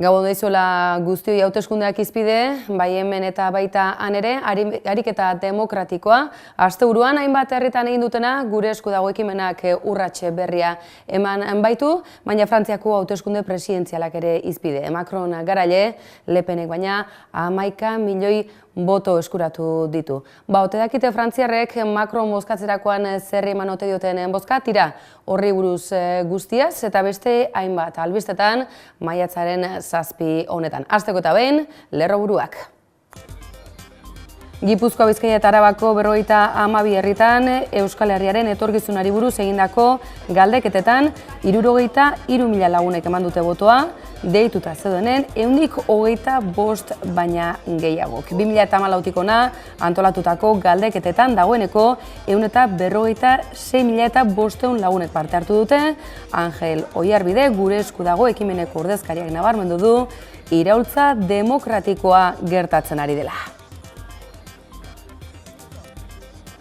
Gabon daizuela guztioi hauteskundeak izpide, bai hemen eta baita han ere, ariketa demokratikoa. Asteburuan hainbat herritan egin dutena, gure esku dago ekimenak urratxe berria eman baitu, baina Frantziako hauteskunde presidentzialak ere izpide. Macron garaile, Le Penek baina 11 milioi boto eskuratu ditu. Ote dakite frantziarrek Macron bozkatzerakoan zer eman ote dioten bozka, tira horri buruz guztiaz eta beste hainbat albistetan maiatzaren 7 honetan. Hasteko eta behin, lerroburuak. Gipuzkoa, Bizkaia eta Arabako 52 herritan Euskal Herriaren etorkizunari buruz egindako galdeketetan 63.000 lagunek eman dute botoa, deituta zeudenen 125 baina gehiagok. 2014tik hona antolatutako galdeketetan dagoeneko 156.500 lagunek parte hartu dute. Angel Oiarbide gure esku dago ekimeneko ordezkariak nabarmendu du iraultza demokratikoa gertatzen ari dela.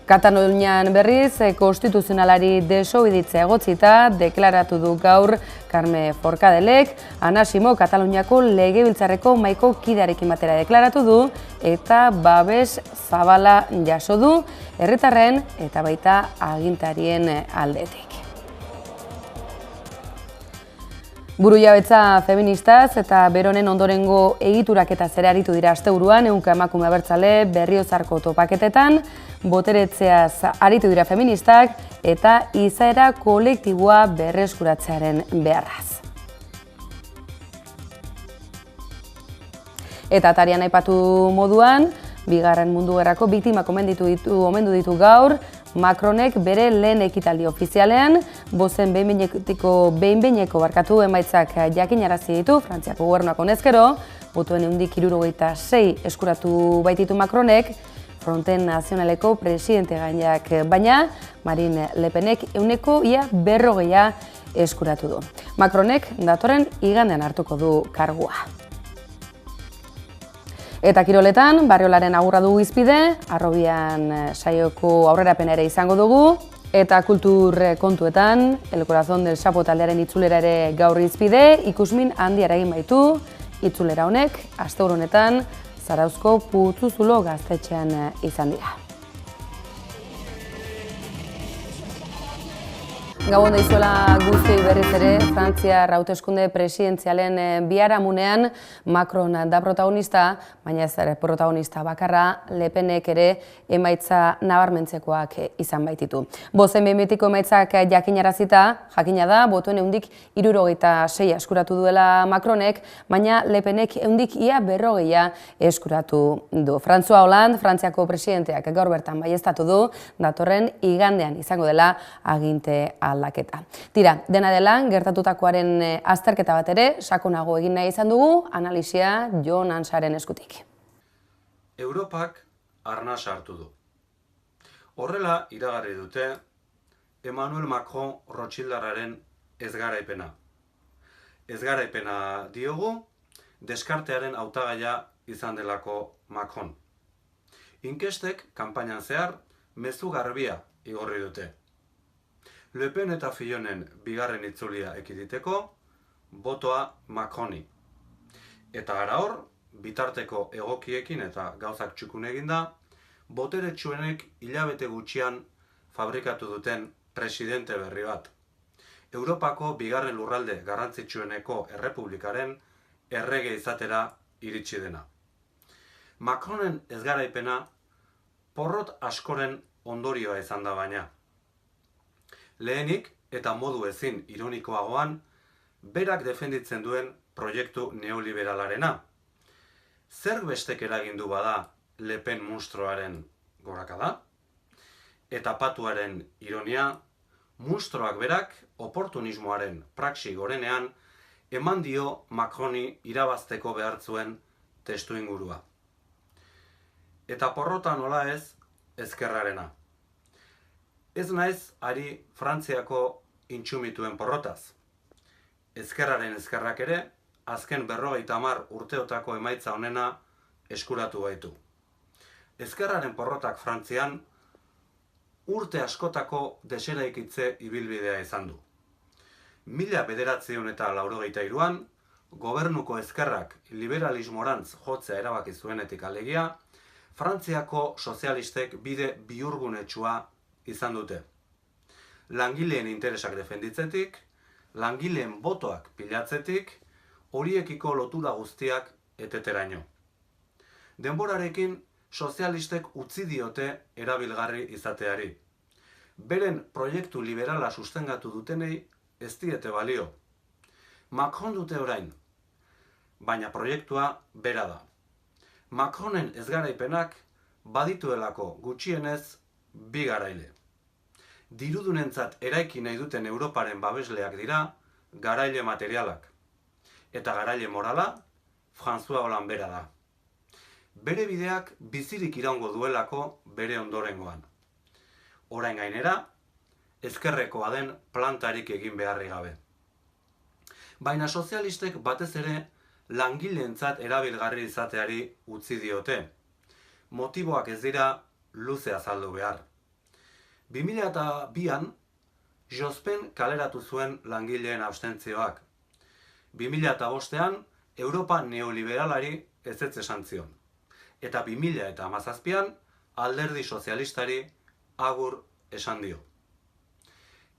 Katalunian berriz, konstituzionalari desobeditzea egotzita deklaratu du gaur Carme Forcadelek, Anasimo Kataluniako legebiltzarreko mahaiko kidearekin batera deklaratu du eta babes zabala jaso du herritarren eta baita agintarien aldetik. Burujabetza feministaz eta beronen ondorengo egituraketa zer aritu dira asteburuan, ehunka emakume abertzale Berriozarko topaketetan, boteretzeaz aritu dira feministak eta izaera kolektiboa berreskuratzearen beharraz. Eta atarian aipatu moduan, Bigarren Mundu Gerrako biktimak omendu ditu gaur, Macronek bere lehen ekitaldi ofizialean, bozen behin-behineko emaitzak jakinarazi ditu, Frantziako gobernuak honezkero, botuen 176 eskuratu baititu Macronek, Fronten Nazionaleko presidente gainak, baina Marine Le Penek 140 eskuratu du. Macronek datorren igandean hartuko du kargua. Eta kiroletan, Barriolaren agurra dugu izpide, Harrobian saioko aurrerapena ere izango dugu, eta kultur kontuetan, El Corazón del Sapo taldearen itzulera ere gaur izpide, ikusmin handia eragin baitu, itzulera honek, asteburu honetan, Zarauzko Putzuzulo gaztetxean izan dira. Gabon daizuela guztioi berriz ere, Frantziar hauteskunde presidentzialen biharamunean Macron da protagonista, baina ez da protagonista bakarra, Le Penek ere emaitza nabarmentzekoak izan baititu. Bozen behin-betiko emaitzak jakinarazita, jakina da, botuen 176 eskuratu duela Macronek, baina Le Penek 140 eskuratu du. François Hollande, Frantziako presidenteak gaur bertan baieztatu du, datorren igandean izango dela aginte aldaketa. Tira, dena dela, gertatutakoaren azterketa bat ere, sakonago egin nahi izan dugu, analisia Jon Ansaren eskutik. Europak arnas hartu du. Horrela iragarri dute Emmanuel Macron Rothschildarraren ezgaraipena. Ezgaraipena diogu, deskartearen hautagaia izan delako Macron. Inkestek kanpainan zehar mezu garbia igorri dute. Le Pen eta Fillonen bigarren itzulia ekiditeko, botoa Macroni. Eta gara hor, bitarteko egokiekin eta gauzak txukun eginda, boteretsuenek hilabete gutxian fabrikatu duten presidente berri bat. Europako bigarren lurralde garrantzitsueneko errepublikaren errege izatera iritsi dena. Macronen ezgaraipena porrot askoren ondorioa izan da baina. Lehenik eta modu ezin ironikoagoan, berak defenditzen duen proiektu neoliberalaarena. Zer bestek eragindu bada Le Pen munstroaren gorakada? Eta patuaren ironia, munstroak berak oportunismoaren praxi gorenean eman dio Macroni irabazteko behartzuen testu ingurua. Eta porrota nola ez, ezkerrarena. Ez naiz ari Frantziako intsumituen porrotaz. Ezkerraren ezkerrak ere, azken 50 urteotako emaitza honena eskuratu baitu. Ezkerraren porrotak Frantzian urte askotako deseraikitze ibilbidea izan du. 1983an gobernuko ezkerrak liberalismorantz jotzea erabaki zuenetik alegia, Frantziako sozialistek bide bihurgunetsua izan dute. Langileen interesak defenditzetik, langileen botoak pilatzetik, horiekiko lotura guztiak eteteraino. Denborarekin, sozialistek utzi diote erabilgarri izateari. Beren proiektu liberala sustengatu dutenei ez diete balio. Macron dute orain, baina proiektua bera da. Macronen ezgaraipenak badituelako gutxienez bi garaile. Dirudunentzat eraiki nahi duten Europaren babesleak dira garaile materialak. Eta garaile morala, François Hollande bera da. Bere bideak bizirik iraungo duelako bere ondorengoan. Orain gainera, ezkerrekoa den plantarik egin beharri gabe. Baina sozialistek batez ere langileentzat erabilgarri izateari utzi diote. Motiboak ez dira luze azaldu behar. 2002an, Jospin kaleratu zuen langileen abstentzioak. 2005an, Europa neoliberalari ezetz esan zion. Eta 2017an, alderdi sozialistari agur esan dio.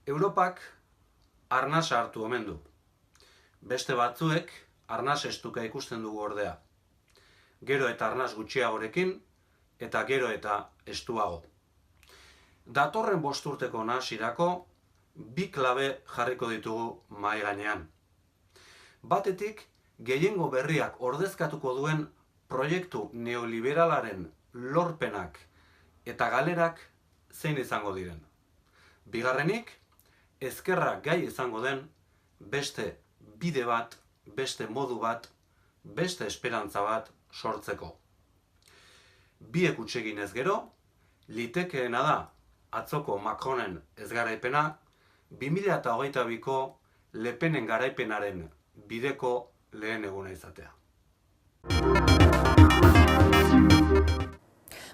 Europak arnasa hartu omen du. Beste batzuek arnas estuka ikusten dugu ordea. Gero eta arnas gutxiagorekin eta gero eta estuago. Datorren 5 urteko nahasirako bi klabe jarriko ditugu mahai gainean. Batetik, gehiengo berriak ordezkatuko duen proiektu neoliberalaren lorpenak eta galerak zein izango diren. Bigarrenik, ezkerra gai izango den beste bide bat, beste modu bat, beste esperantza bat sortzeko. Biek utseginez gero, litekeena da atzoko Macronen ezgaraipena 2022ko Le Penen garaipenaren bideko lehen eguna izatea.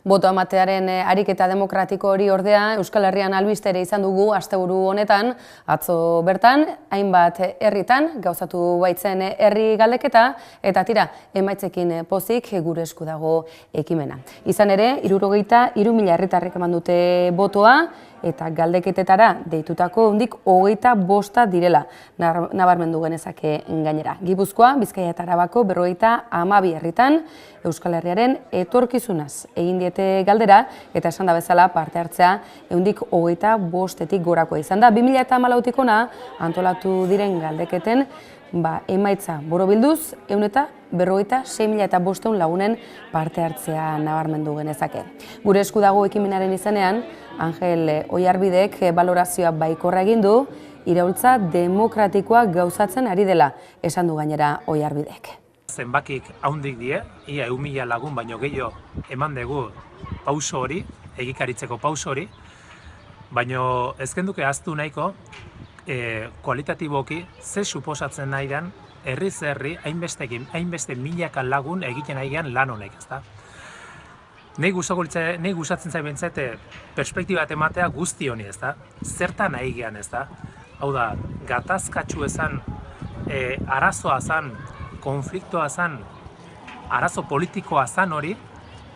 Boto ematearen ariketa demokratiko hori ordea Euskal Herrian albistere izan dugu asteburu honetan, atzo bertan, hainbat herritan gauzatu baitzen herri galdeketa eta tira, emaitzekin pozik gure esku dago ekimena. Izan ere, 63.000 herritarrek eman dute botoa eta galdeketetara deitutako hundik 25 direla nabarmendu genezake gainera. Gipuzkoa, Bizkaia eta Arabako 52 herritan Euskal Herriaren etorkizunaz egin diete galdera eta esan da bezala parte hartzea ehundik 25etik gorakoa izan da. 2014tik hona antolatu diren galdeketen emaitza borobilduz 156.500 lagunen parte hartzea nabarmendu genezake. Gure esku dago ekimenaren izenean, Angel Oiarbidek balorazioa baikorra egin du, iraultza demokratikoa gauzatzen ari dela, esan du gainera Oiarbidek. Zenbakik haundik die, ia 1.000 lagun baino gehiago eman dugu pauso hori, egikaritzeko pauso hori, baino ez genduke ahaztu nahiko, kualitatiboki ze suposatzen nahi den herriz herri hainbeste milaka lagun egiten nahi lan honek, ezta? Nei gustatzen zait behintzat perspektiba bat ematea guzti honi, ezta? Zertan nahi gean, ezta? Hau da, gatazkatsu ezan, arazoa zan, konfliktoa zan, arazo politikoa zan hori,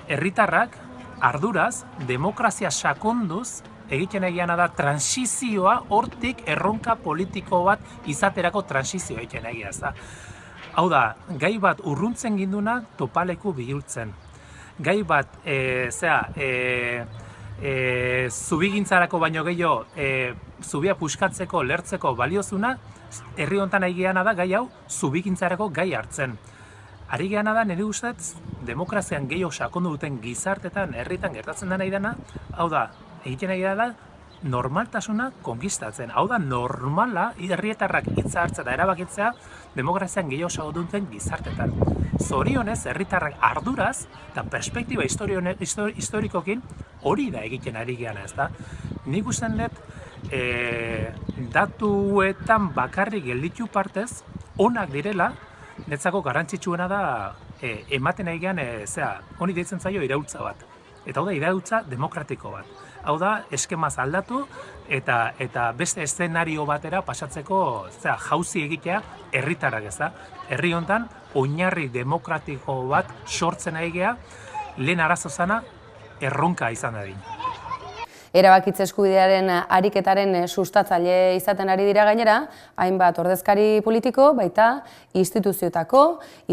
herritarrak arduraz, demokrazia sakonduz, egiten egiana da transizioa, hortik erronka politiko bat izaterako transizioa egiten egia, ezta? Hau da, gai bat urruntzen ginduna topaleku bihurtzen. Gai bat, zubigintzarako baino gehiago, zubia puskatzeko, lertzeko baliozuna, herri honetan ari geana da gai hau zubigintzarako gai hartzen. Ari geana da, nire ustez, demokrazian gehiago sakondu duten gizartetan, herritan gertatzen da nahi dena, hau da, egiten nahi da, normaltasuna konkistatzen. Hau da, normala, herrietarrak hitza hartzea eta erabakitzea demokrazian gehiago sakondu duten gizartetan. Zorionez, herritarrak arduraz eta perspektiba historikokin hori da egiten ari geana, ez da? Nik usten dut, datuetan bakarrik gelditu partez, onak direla, netzako garrantzitsuena da ematen nahi gean, honi deitzen zaio iraultza bat. Eta hau da, iraultza demokratiko bat. hau da, eskemaz aldatu eta beste eszenario batera pasatzeko jauzi egitea herritarrak, ez da? Herri honetan, oinarri demokratiko bat sortzen ari gea, lehen arazo zana erronka izan dadin. Erabakitze eskubidearen ariketaren sustatzaile izaten ari dira gainera, hainbat ordezkari politiko, baita instituzioetako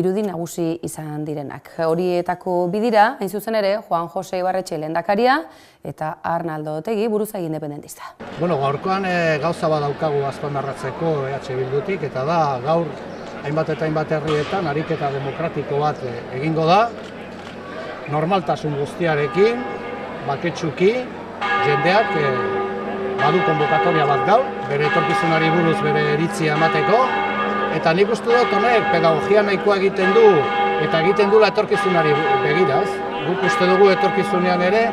irudi nagusi izan direnak. Horietako bidira, hain zuzen ere, Juan Jose Ibarretxe lehendakaria eta Arnaldo Otegi buruzagi independentista. Gaurkoan gauza bat daukagu azpimarratzeko EH Bildutik, eta da gaur hainbat eta hainbat herrietan ariketa demokratiko bat egingo da, normaltasun guztiarekin, baketsuki, jendeak badu konbokatoria bat gaur, bere etorkizunari buruz bere iritzia emateko, eta nik uste dut honek pedagogia nahikoa egiten du eta egiten dula etorkizunari begiraz. Guk uste dugu etorkizunean ere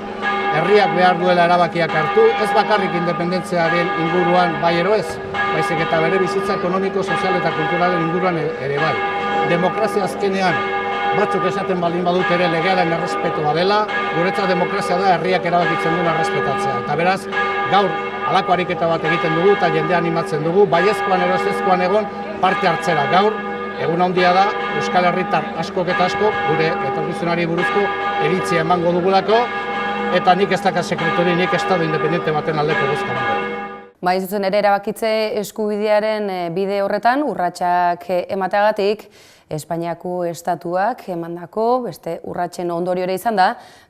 herriak behar duela erabakiak hartu, ez bakarrik independentziaren inguruan bai ero ez, baizik eta bere bizitza ekonomiko, sozial eta kulturalen inguruan ere bai. Demokrazia azkenean batzuk esaten baldin badut ere legearen errespetua dela, guretzat demokrazia da herriak erabakitzen duen errespetatzea. Eta beraz, gaur halako ariketa bat egiten dugu eta jendea animatzen dugu, baiezkoan ero ezezkoan egon parte hartzera. Gaur, egun handia da, Euskal Herritar askok eta askok gure etorkizunari buruzko iritzia emango dugulako, eta nik ez dakat sekretari, nik estado independente baten aldeko bozka dago. Bai, zuzen ere erabakitze eskubidearen bide horretan, urratsak emateagatik, Espainiako estatuak emandako beste urratsen ondorio ere izan da,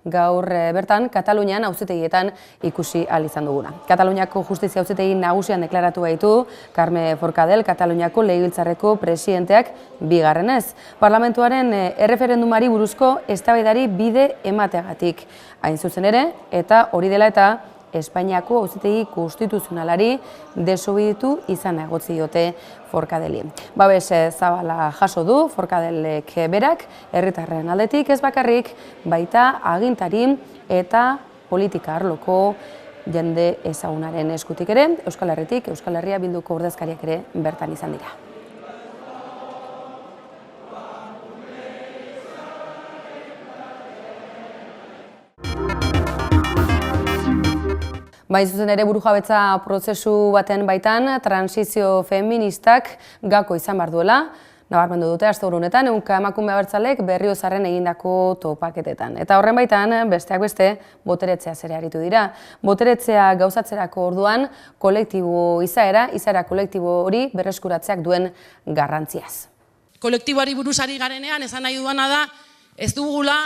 gaur bertan Katalunian auzitegietan ikusi ahal izan duguna. Kataluniako justizia auzitegi nagusian deklaratu baitu Carme Forcadell, Kataluniako legebiltzarreko presidenteak bigarrenez. Parlamentuaren erreferendumari buruzko eztabaidari bide emateagatik. Hain zuzen ere, eta hori dela eta Espainiako auzitegi konstituzionalari desobeditu izan egotzi diote Forcadelli. Babes zabala jaso du Forcadellek berak, herritarren aldetik ez bakarrik, baita agintari eta politika arloko jende ezagunaren eskutik ere, Euskal Herritik, Euskal Herria Bilduko ordezkariak ere bertan izan dira. Bai, zuzen ere burujabetza prozesu baten baitan, transizio feministak gako izan behar duela, nabarmendu dute asteburu honetan, ehunka emakume abertzalek Berriozarren egindako topaketetan. Eta horren baitan, besteak beste, boteretzea ere aritu dira. Boteretzea gauzatzerako orduan, kolektibo izaera kolektibo hori berreskuratzeak duen garrantziaz. Kolektiboari buruz ari garenean, esan nahi duana da, ez dugula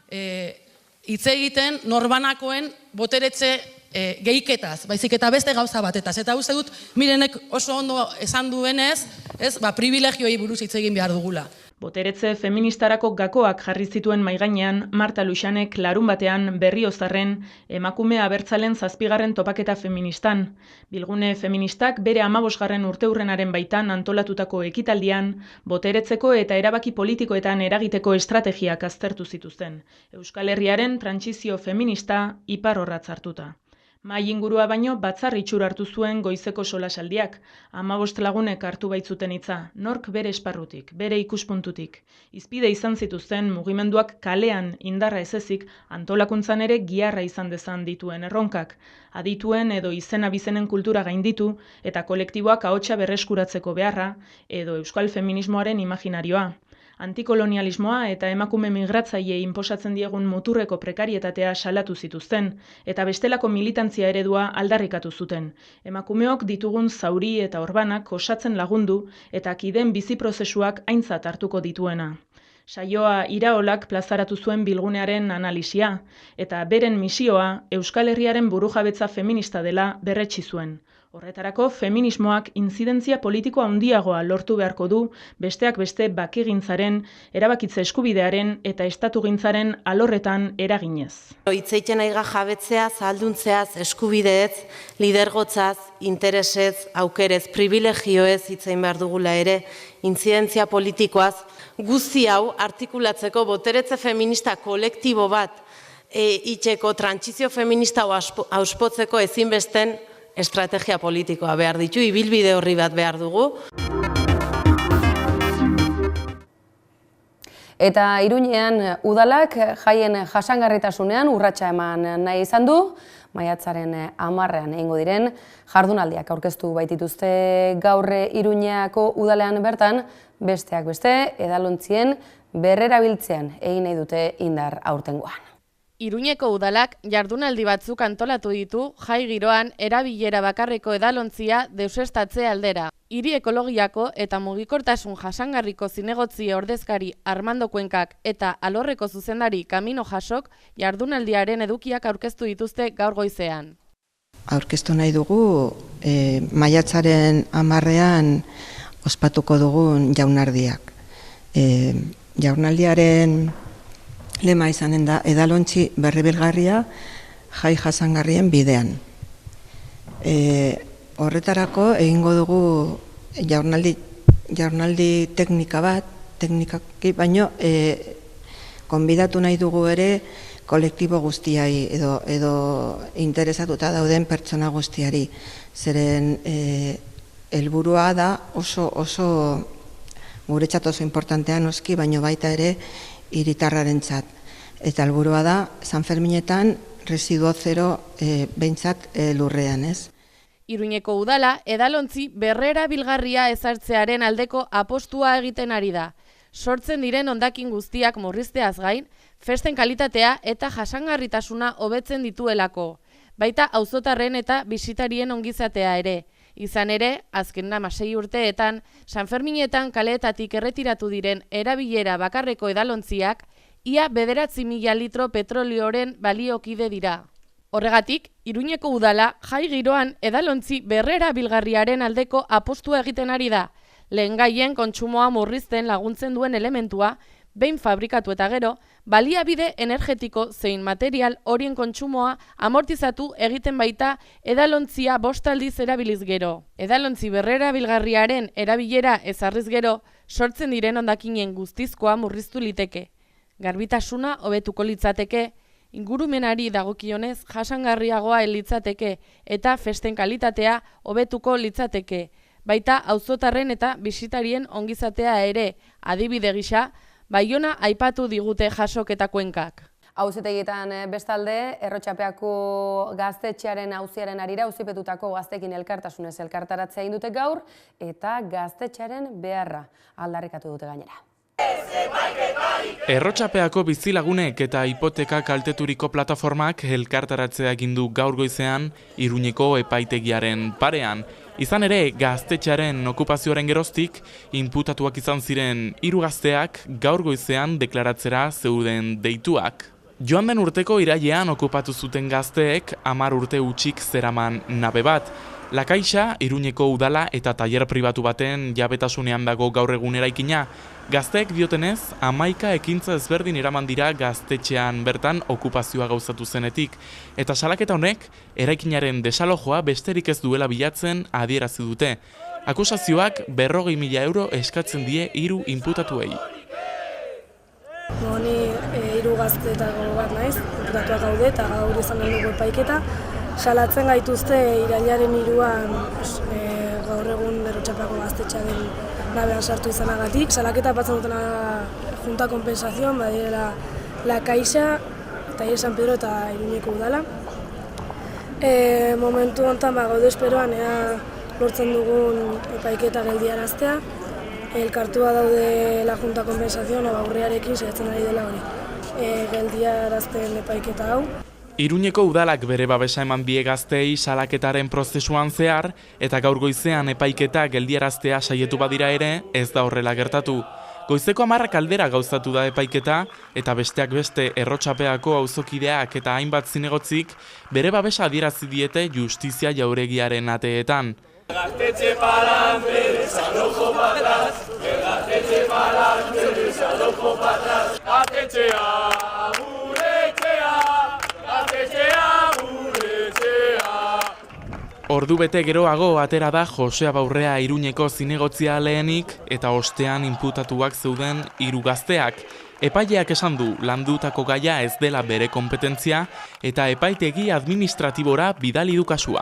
hitz egiten norbanakoen boteretze gehiketaz, baizik eta beste gauza batetaz. Eta uste dut, Mirenek oso ondo esan duenez, privilegioei buruz hitz egin behar dugula. Boteretze feministarako gakoak jarri zituen maigainean Marta Luxanek larun batean Berriozarren emakume abertzalen 7. topaketa feministan. Bilgune feministak bere 15. urteurrenaren baitan antolatutako ekitaldian, boteretzeko eta erabaki politikoetan eragiteko estrategiak aztertu zituzten. Euskal Herriaren trantsizio feminista iparrorratz hartuta. Mahai ingurua baino batzar itxura hartu zuen goizeko solasaldiak, 15 lagunek hartu baitzuten hitza, nork bere esparrutik, bere ikuspuntutik. Izpide izan zituzten mugimenduak kalean indarra ez ezik antolakuntzan ere giharra izan dezan dituen erronkak, adituen edo izena bizenen kultura gainditu eta kolektiboak ahotsa berreskuratzeko beharra edo euskal feminismoaren imaginarioa. Antikolonialismoa eta emakume migratzaile inposatzen diegun muturreko prekarietatea salatu zituzten, eta bestelako militantzia eredua aldarrikatu zuten. Emakumeok ditugun zauri eta orbanak osatzen lagundu eta kideen bizi prozesuak aintzat hartuko dituena. Saioa Iraolak plazaratu zuen Bilgunearen analisia, eta beren misioa Euskal Herriaren burujabetza feminista dela berretsi zuen. Horretarako, feminismoak intzidentzia politiko handiagoa lortu beharko du, besteak beste bakegintzaren, erabakitze eskubidearen eta estatugintzaren alorretan eraginez. Hitzeiten aiga jabetzeaz, alduntzeaz, eskubideez, lidergotzaz, interesez, aukerez, privilegioez hitzein behar dugula ere, intzidentzia politikoaz, guzti hau artikulatzeko boteretze feminista kolektibo bat itxeko trantsizio feminista auspotzeko ezinbesten estrategia politikoa behar ditu, ibilbide horri bat behar dugu. Eta Iruñean udalak jaien jasangarritasunean urratsa eman nahi izan du, maiatzaren 10ean egingo diren jardunaldiak aurkeztu baitituzte gaur Iruñeako udalean bertan, besteak beste, edalontzien berrerabiltzean egin nahi dute indar aurtengoan. Iruñeko udalak jardunaldi batzuk antolatu ditu jai giroan erabilera bakarreko edalontzia deuseztatze aldera. Hiri ekologiako eta mugikortasun jasangarriko zinegotzi ordezkari Armando Kuenkak eta alorreko zuzendari Camino Jasok jardunaldiaren edukiak aurkeztu dituzte gaur goizean. Aurkeztu nahi dugu maiatzaren 10ean ospatuko dugun jaunardiak. Jaunaldiaren lema izanen da edalontzi berribilgarria jai jasangarrien bidean. Horretarako egingo dugu jaunaldi teknika bat, teknikaki baino konbidatu nahi dugu ere kolektibo guztiai edo interesatuta dauden pertsona guztiari. Zeren helburua da oso guretzat oso importantea noski, baino baita ere hiritarrarentzat. Eta helburua da San Ferminetan residuo zero behintzat lurrean, ez? Iruñeko udala edalontzi berrerabilgarria ezartzearen aldeko apostua egiten ari da. Sortzen diren hondakin guztiak murrizteaz gain, festen kalitatea eta jasangarritasuna hobetzen dituelako. Baita auzotarren eta bisitarien ongizatea ere. Izan ere, azken 6 urteetan, San Ferminetan kaleetatik erretiratu diren erabilera bakarreko edalontziak, ia 9.000 litro petrolioren baliokide dira. Horregatik, Iruñeko udala jai giroan edalontzi berrerabilgarriaren aldeko apostua egiten ari da. Lehengaien kontsumoa murrizten laguntzen duen elementua, behin fabrikatu eta gero, baliabide energetiko zein material horien kontsumoa amortizatu egiten baita edalontzia 5 aldiz erabiliz gero. Edalontzi berrerabilgarriaren erabilera ezarriz gero, sortzen diren hondakinen guztizkoa murriztu liteke. Garbitasuna hobetuko litzateke, ingurumenari dagokionez jasangarriagoa litzateke eta festen kalitatea hobetuko litzateke. Baita auzotarren eta bisitarien ongizatea ere, adibide gisa, Baiona aipatu digute Jasok eta Kuenkak. Auzitegietan bestalde, Errotxapeako gaztetxearen auziaren harira auzipetutako gaztekin elkartasunez elkartaratzea egin dute gaur eta gaztetxearen beharra aldarrikatu dute gainera. Errotxapeako bizilagunek eta hipoteka kalteturiko plataformak elkartaratzea egin du gaur goizean Iruñeko epaitegiaren parean. Izan ere, gaztetxearen okupazioaren geroztik, inputatuak izan ziren 3 gazteak gaur goizean deklaratzera zeuden deituak. Joan den urteko irailean okupatu zuten gazteek 10 urte utxik zeraman nabe bat. La Caixa, Iruñeko udala eta tailer pribatu baten jabetasunean dago gaur egun eraikina. Gazteek diotenez, 11 ekintza ezberdin eraman dira gaztetxean bertan okupazioa gauzatu zenetik. Eta salaketa honek, eraikinaren desalojoa besterik ez duela bilatzen adierazi dute. Akusazioak 40.000 euro eskatzen die 3 inputatuei. Ni 3 gazteetako bat naiz, inputatuak gaude eta gaur izan dugu epaiketa. Salatzen gaituzte irailaren 3an gaur egun Errotxapeako gaztetxearen nabean sartu izanagatik. Salaketa batzen dutena Junta Kompensazion, badirela La Caixa, Tailer San Pedro eta Iruñeko udala. Momentu honetan gaude esperoan lortzen dugun epaiketa geldiaraztea. Elkartua daude la Junta Kompensazion, aurrearekin saiatzen ari dela hori. Geldiarazten epaiketa hau. Iruñeko udalak bere babesa eman die gazteei salaketaren prozesuan zehar eta gaur goizean epaiketa geldiaraztea saietu badira ere ez da horrela gertatu. Goizeko 10 aldera gauzatu da epaiketa eta besteak beste Errotxapeako auzokideak eta hainbat zinegotzik bere babesa adierazi diete justizia jauregiaren ateetan. Gaztetxe palante, desalojo patras, gaztetxe palante, desalojo patras, gaztetxea, Ordu bete geroago atera da Josea Baurrea Iruñeko zinegotzia lehenik eta ostean inputatuak zeuden 3 gazteak. Epaileak esan du landutako gaia ez dela bere konpetentzia eta epaitegi administratibora bidali du kasua.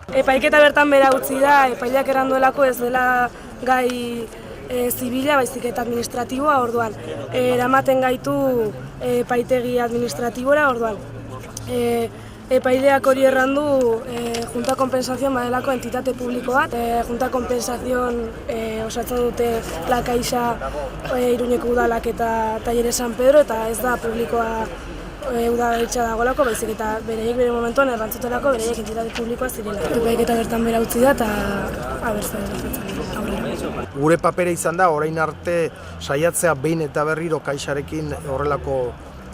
Epaiketa bertan bera utzi da, epaileak eranduelako ez dela gai zibila, baizik eta administratiboa, orduan. Eramaten gaitu epaitegi administratibora, orduan. Epaileak hori errandu Junta Kompensazion badelako entitate publiko bat. Junta Kompensazion osatzen dute La Caixa, Iruñeko udalak eta Talleres San Pedro, eta ez da publikoa udaletxea dagoelako, baizik eta bereiek bere momentuan errantzutelako bereiek entitate publikoa zirela. Epaiketa bertan bera utzi da eta abertzen aurrera. Gure papera izan da, orain arte saiatzea behin eta berriro Caixarekin horrelako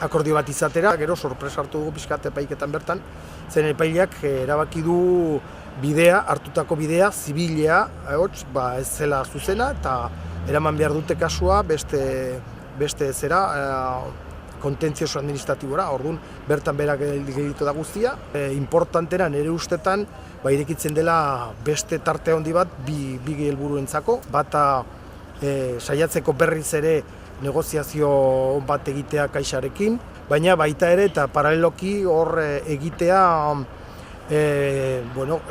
akordio bat izatera, gero sorpresa hartu dugu pixkat epaiketan bertan, zen epaileak erabaki du bidea, hartutako bidea, zibilea, ez zela zuzena, eta eraman behar dute kasua beste zera, kontentzioso administratibora, orduan bertan berak gelditu da guztia. Importantera nire ustetan, irekitzen dela beste tarte handi bat bi helburuentzako, bata saiatzeko berriz ere negoziazio bat egitea Caixarekin, baina baita ere eta paraleloki hor egitea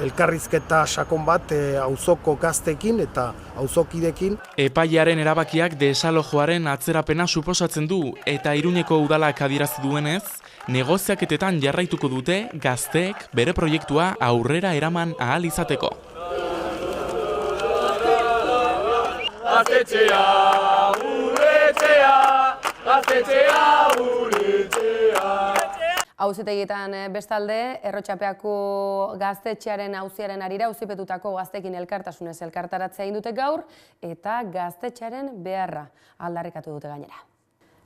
elkarrizketa sakon bat auzoko gazteekin eta auzokidekin. Epailearen erabakiak desalojoaren atzerapena suposatzen du eta Iruñeko udalak adierazi duenez, negoziaketetan jarraituko dute gazteek bere proiektua aurrera eraman ahal izateko. Gaztetxea, urretxea, gaztetxea, urretxea. Auzitegietan bestalde, Errotxapeako gaztetxearen auziaren arira auzipetutako gaztekin elkartasunez elkartaratzea egin dute gaur eta gaztetxearen beharra aldarrikatu dute gainera.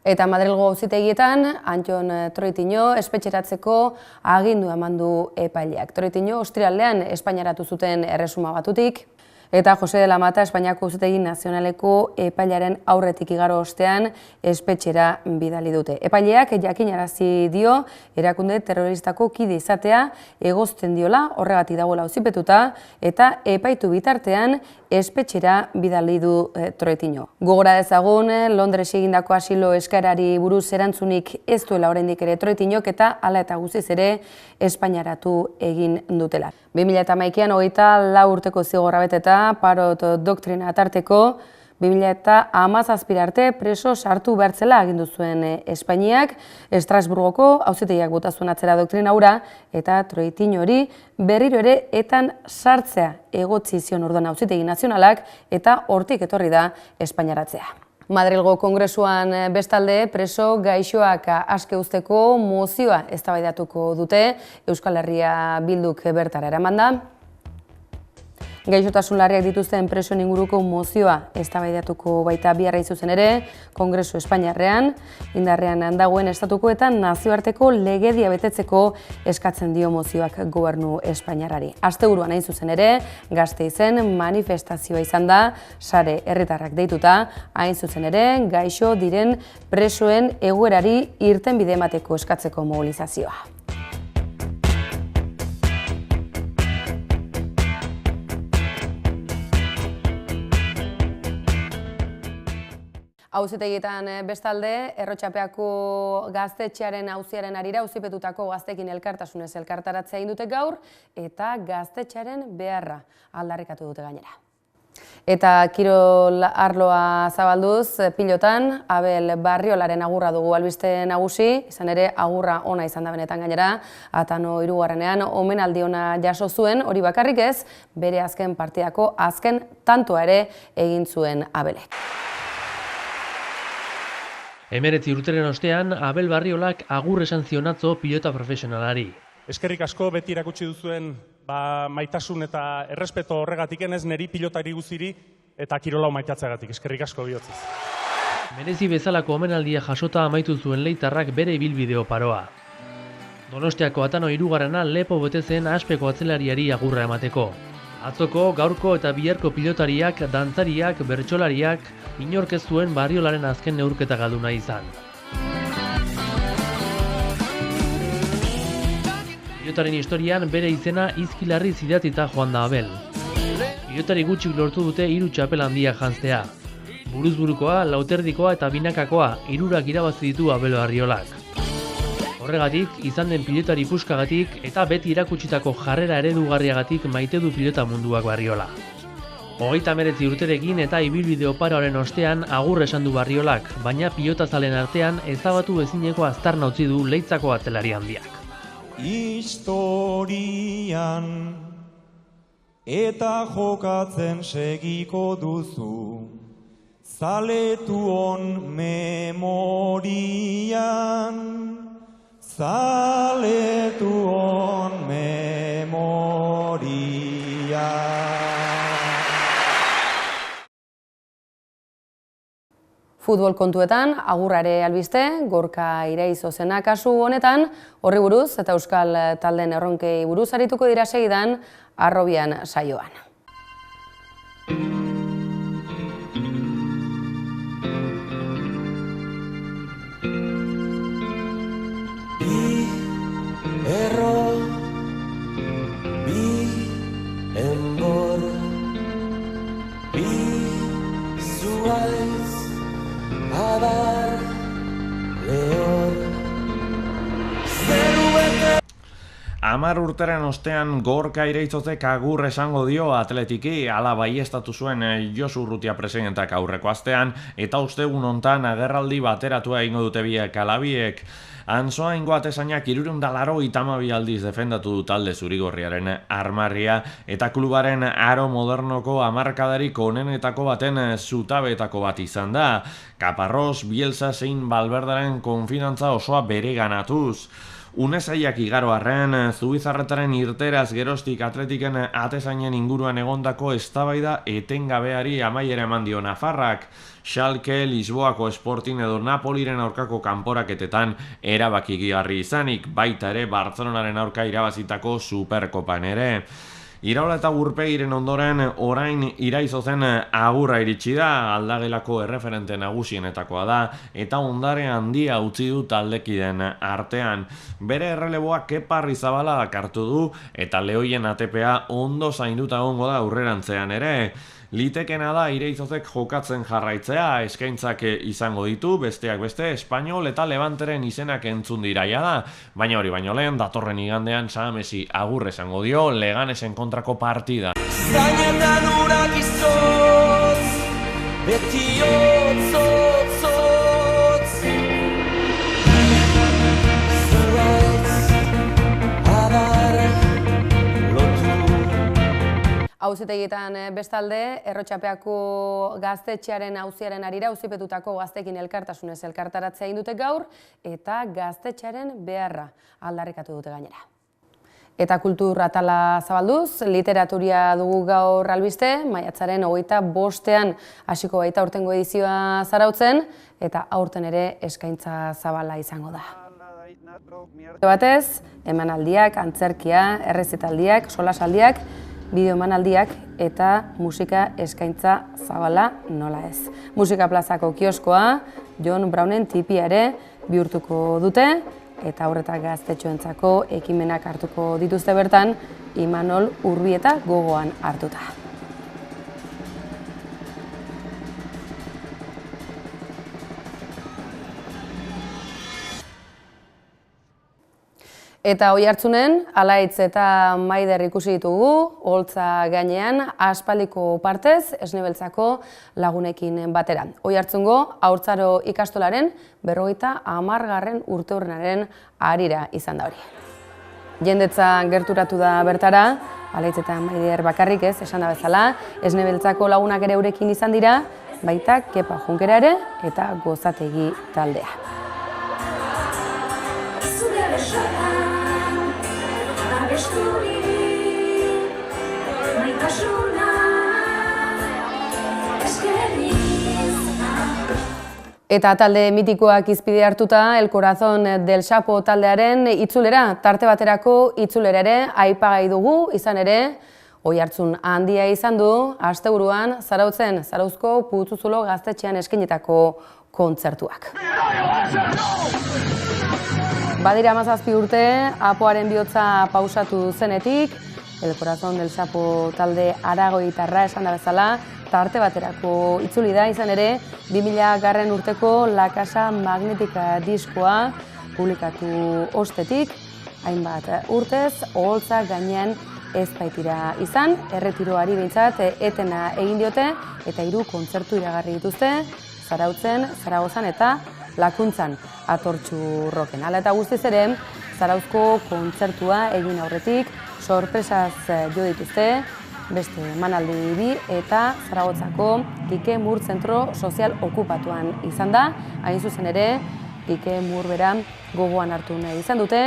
Eta Madrilgo auzitegietan, Antxon Troitiño espetxeratzeko agindua eman du epaileak. Troitiño ostiralean espainaratu zuten erresuma batutik, eta Jose de la Mata Espainiako Auzitegi Nazionaleko epailearen aurretik igaro ostean espetxera bidali dute. Epaileak jakinarazi dio erakunde terroristako kide izatea egozten diola, horregatik dagoela auzipetuta, eta epaitu bitartean espetxera bidali du Troitiño. Gogora dezagun, Londres egindako asilo eskaerari buruz erantzunik ez duela oraindik ere Troitiñok eta hala eta guztiz ere espainaratu egin dutela. 2011an 24 urteko zigorra beteta parot doktrina atarteko 2017 arte preso sartu behartzela agindu zuen Espainiak, Estrasburgoko auzitegiak bota zuen atzera doktrina hura eta Troitiñori berriro ere etan sartzea egotzi zion orduan auzitegi nazionalak eta hortik etorri da espainaratzea. Madrilgo Kongresuan bestalde preso gaixoak aske uzteko mozioa eztabaidatuko dute, Euskal Herria Bilduk bertara eraman da. Gaixotasun larriak dituzten presoen inguruko mozioa eztabaidatuko baita biharra zuzen ere, Kongresu Espainiarrean, indarrean dagoen estatuko eta nazioarteko legedia betetzeko eskatzen dio mozioak gobernu Espainiarrari. Asteburuan hain zuzen ere, Gasteizen manifestazioa izan da, sare herritarrak deituta, hain zuzen ere, gaixo diren presoen egoerari irtenbide emateko eskatzeko mobilizazioa. Auzitegietan bestalde, Errotxapeako gaztetxearen auziaren arira auzipetutako gaztekin elkartasunez elkartaratzea egin dute gaur eta gaztetxearen beharra aldarrikatu dute gainera. Eta kirol arloa zabalduz, pilotan, Abel Barriolaren agurra dugu albiste nagusi, izan ere agurra ona izan da benetan gainera, Atano 3. omenaldi ona jaso zuen, hori bakarrik ez, bere azken partidako azken tantoa ere egin zuen Abelek. 19 urteren ostean, Abel Barriolak agur esan zion atzo pilota profesionalari. Eskerrik asko beti erakutsi duzuen maitasun eta errespeto horregatik ez niri pilotari guziri eta kirolau maitatzeagatik. Eskerrik asko bihotzez. Merezi bezalako omenaldia jasota amaitu zuen leitarrak bere ibilbide oparoa. Donostiako Atano 3. lepo bete zen Aspeko atzelariari agurra emateko. Atzoko, gaurko eta biharko pilotariak, dantzariak, bertsolariak, inork ez zuen Barriolaren azken neurketa galdu nahi izan. Pilotaren historian bere izena izkilarri idatita joan da Abel. Pilotari gutxik lortu dute 3 txapel handiak janztea. Buruzburukoa, lauterdikoa eta binakakoa 3 irabazi ditu Abel Barriolak. Horregatik, izan den pilotari puskagatik eta beti erakutsitako jarrera eredugarriagatik maite du pilota munduak Barriola. 39 urterekin eta ibilbide oparoaren ostean agur esan du Barriolak, baina pilotazalen artean ezabatu ezineko aztarna utzi du Leitzako atzelari handiak. historian, eta jokatzen segiko duzu, zaletuon memorian, zaletuon memorian. Futbol kontuetan, agurrare albiste, Gorka Iraizozena kasu honetan, horri buruz eta euskal talden erronkei buruz arituko dira segidan, Harrobian saioan. Bi erro, bi enbor, bi zuaiz, adar lehor. 10 urteren ostean Gorka Iraizozek agur esango dio Atletiki, hala baieztatu zuen Josu Urrutia presidentak aurreko astean, eta ostegun hontan agerraldi bateratua egingo dute biek alabiek. Antsoaingo atezainak 382 aldiz defendatu du talde zurigorriaren armarria, eta klubaren aro modernoko hamarkadarik onenetako baten zutabeetako bat izan da. Caparrós, Bielsa zein Valverderen konfidantza osoa bereganatuz. Unezaiak igaro arren, Zubizarretaren irteraz geroztik Atletiken atezainen inguruan egondako eztabaida etengabeari amaiera eman dio nafarrak. Schalke, Lisboako Sporting edo Napoliren aurkako kanporaketetan erabakigarri izanik, baita ere Bartzelonaren aurka irabazitako Superkopan ere. Iraola eta Gurpegiren ondoren orain Iraizozen agurra iritsi da, aldagelako erreferente nagusienetakoa da, eta ondare handia utzi du taldekiden artean. Bere erreleboa Kepa Arrizabala hartu du, eta Lehoien ATPa ondo zainduta egongo da aurrerantzean ere. Litekena da Iraizozek jokatzen jarraitzea, eskaintzak izango ditu, besteak beste, Espainol eta Levanteren izenak entzun diraia da. Baina hori baino lehen, datorren igandean Sahamesi agur esango dio Leganesen kontrako partida. Zainetan urak izotz, beti otz, otz, otz. Zerbaitz, adar, Auzitegietan bestalde, Errotxapeako gaztetxearen auziaren arira auzipetutako gaztekin elkartasunez elkartaratzea egin dute gaur eta gaztetxearen beharra aldarrikatu dute gainera. Eta kultur atala zabalduz, literaturia dugu gaur albiste, maiatzaren 25ean hasiko baita aurtengo edizioa Zarautzen eta aurten ere eskaintza zabala izango da. Batez, emanaldiak, antzerkia, errezitaldiak, solasaldiak, bideo emanaldiak eta musika eskaintza zabala nola ez. Musika plazako kioskoa, John Brownen tipia ere bihurtuko dute, eta horretak gaztetxoentzako ekimenak hartuko dituzte bertan, Imanol Urbieta gogoan hartuta. Eta Oiartzunen, Alaitz eta Maider ikusi ditugu, Oholtza gainean, aspaldiko partez, Esnebeltzako lagunekin batera. Oiartzungo, Haurtzaro ikastolaren 50. urteurrenaren harira izan da hori. Jendetza gerturatu da bertara, Alaitz eta Maider bakarrik ez, esan da bezala, Esnebeltzako lagunak ere eurekin izan dira, baita Kepa Junkera ere eta Gozategi taldea. Eta talde mitikoak izpide hartuta, El Corazón del Sapo taldearen itzulera, tarte baterako itzulera ere aipagai dugu, izan ere, Oiartzun handia izan du, asteburuan Zarautzen, Zarauzko Putzuzulo gaztetxean eskainitako kontzertuak. Badira 17 urte, Apoaren bihotza pausatu zenetik, El Corazón del Sapo talde aragoitarra esan da bezala, tarte baterako itzuli da izan ere, 2000 urteko La Casa Magnetica diskoa publikatu ostetik, hainbat urtez, Oholtza gainean ez baitira izan, erretiroari behintzat etena egin diote eta 3 kontzertu iragarri dituzte, Zarautzen, Zaragozan eta Lakuntzan atortxu roken. Hala eta guztiz ere, Zarauzko kontzertua egin aurretik, sorpresaz jo dituzte, beste emanaldi bi eta Zaragotzako Kike Mur zentro sozial okupatuan izan da, hain zuzen ere, Kike Mur bera gogoan hartu nahi izan dute,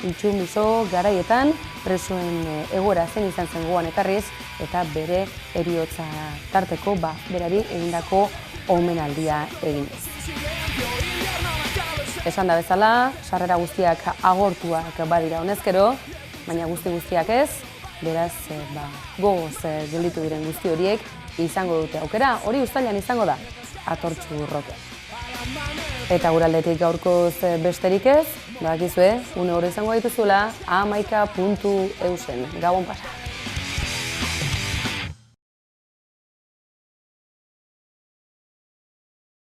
intsumiso garaietan presoen egoera zein izan zen gogoan ekarriz, eta bere heriotza tarteko berari egindako omenaldia eginez. Esan da bezala, sarrera guztiak agortuak badira honezkero, baina guztiak ez, beraz gogoz gelditu diren guzti horiek izango dute aukera, hori uztailan izango da, Atortxu Rock. Eta guraldetik gaurkoz besterik ez, bakizue, une hori izango dituzuela, amaika.eusen. Gabon pasa.